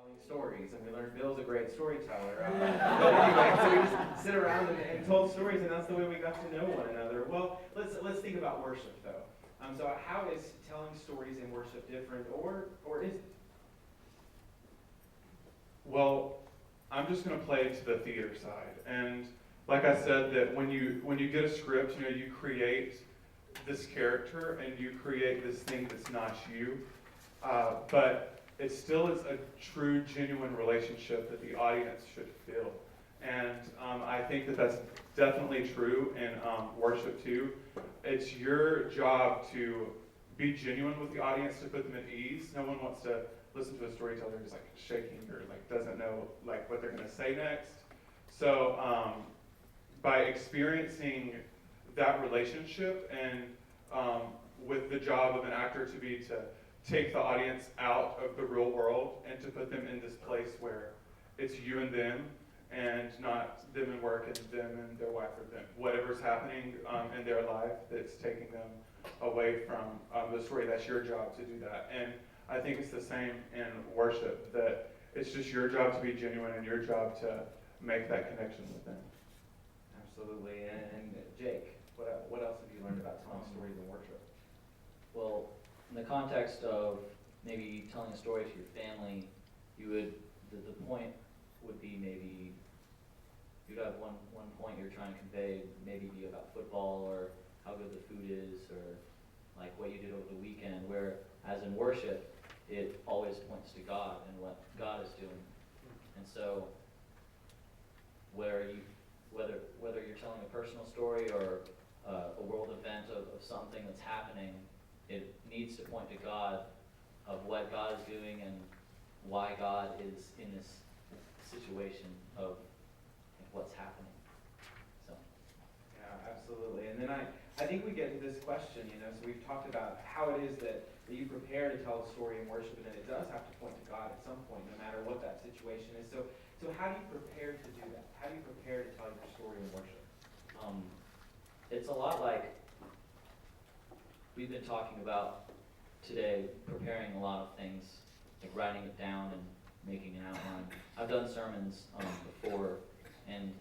telling stories, and we learned Bill's a great storyteller. But anyway, so we just sit around and told stories, and that's the way we got to know one another. Well, let's think about worship, though. So how is telling stories in worship different, or is it? Well, I'm just going to play to the theater side. And like I said, that when you get a script, you create this character and you create this thing that's not you. But it still is a true, genuine relationship that the audience should feel. And I think that that's definitely true in worship too. It's your job to be genuine with the audience, to put them at ease. No one wants to listen to a storyteller who's like shaking or like doesn't know like what they're going to say next. So by experiencing that relationship and with the job of an actor to be to take the audience out of the real world and to put them in this place where it's you and them and not them and work and them and their wife or them. Whatever's happening in their life that's taking them away from the story, that's your job to do that. And I think it's the same in worship, that it's just your job to be genuine and your job to make that connection with them. Absolutely. And Jake, what else have you learned about telling stories in worship? Well, in the context of maybe telling a story to your family, you would, the point would be maybe you'd have one point you're trying to convey, maybe be about football or how good the food is or like what you did over the weekend, whereas in worship, it always points to God and what God is doing. And so whether you're telling a personal story or a world event of something that's happening, it needs to point to God, of what God is doing and why God is in this situation of what's happening. So. Yeah, absolutely. And then I think we get to this question, so we've talked about how it is that you prepare to tell a story in worship, and then it does have to point to God at some point, no matter what that situation is. So how do you prepare to do that? How do you prepare to tell your story in worship? It's a lot like we've been talking about today, preparing a lot of things, like writing it down and making an outline. I've done sermons before, and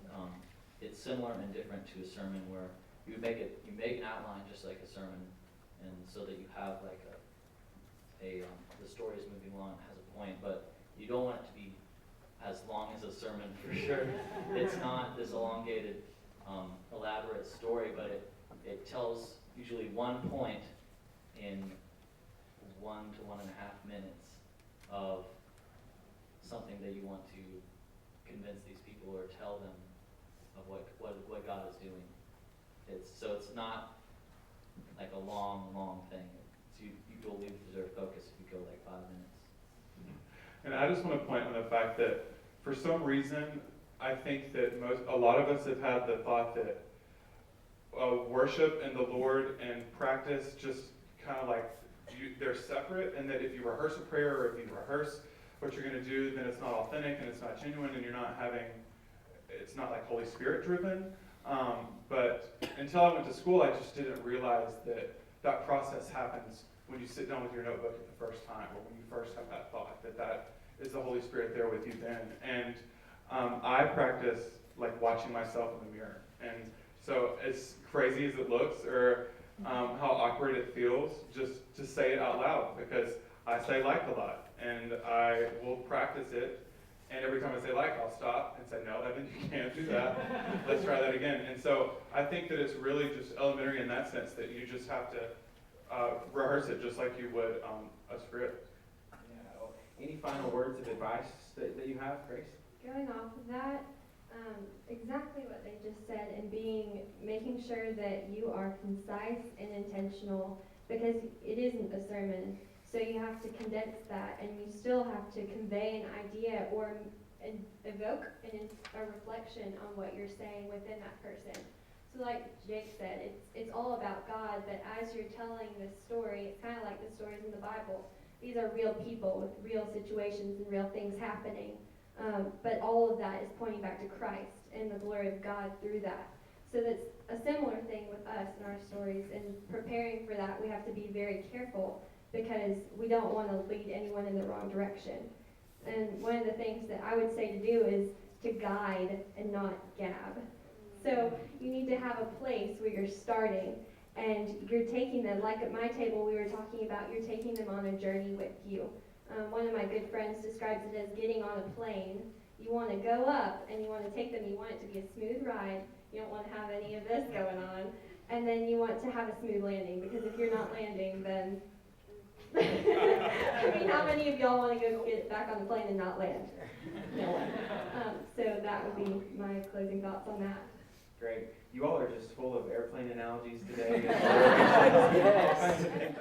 it's similar and different to a sermon where you make an outline just like a sermon, and so that you have like the story is moving along, it has a point, but you don't want it to be as long as a sermon for sure. It's not this elongated, elaborate story, but it tells usually one point in 1 to 1.5 minutes of something that you want to convince these people or tell them of what God is doing. It's not like a long thing. You will lose their focus if you go like 5 minutes. And I just want to point on the fact that for some reason, I think that a lot of us have had the thought that worship and the Lord and practice just kind of like they're separate, and that if you rehearse a prayer or if you rehearse what you're going to do, then it's not authentic and it's not genuine, and it's not like Holy Spirit driven. But until I went to school, I just didn't realize that process happens when you sit down with your notebook at the first time, or when you first have that thought, that is the Holy Spirit there with you then. And I practice like watching myself in the mirror. And so as crazy as it looks, or how awkward it feels, just to say it out loud, because I say like a lot, and I will practice it. And every time I say like, I'll stop and say, no, Evan, you can't do that. Let's try that again. And so I think that it's really just elementary in that sense, that you just have to rehearse it just like you would a script. Yeah. Well, any final words of advice that you have, Grace? Going off of that, exactly what they just said, and making sure that you are concise and intentional, because it isn't a sermon. So you have to condense that, and you still have to convey an idea or evoke a reflection on what you're saying within that person. So like Jake said, it's all about God, but as you're telling this story, it's kind of like the stories in the Bible. These are real people with real situations and real things happening. But all of that is pointing back to Christ and the glory of God through that. So that's a similar thing with us and our stories. And preparing for that, we have to be very careful, because we don't want to lead anyone in the wrong direction. And one of the things that I would say to do is to guide and not gab. So you need to have a place where you're starting and you're taking them, like at my table we were talking about, you're taking them on a journey with you. One of my good friends describes it as getting on a plane. You want to go up and you want to take them, you want it to be a smooth ride. You don't want to have any of this going on. And then you want to have a smooth landing, because if you're not landing, then I mean, how many of y'all want to go get back on the plane and not land? No one. So that would be my closing thoughts on that. Great. You all are just full of airplane analogies today. Yes. All kinds of things.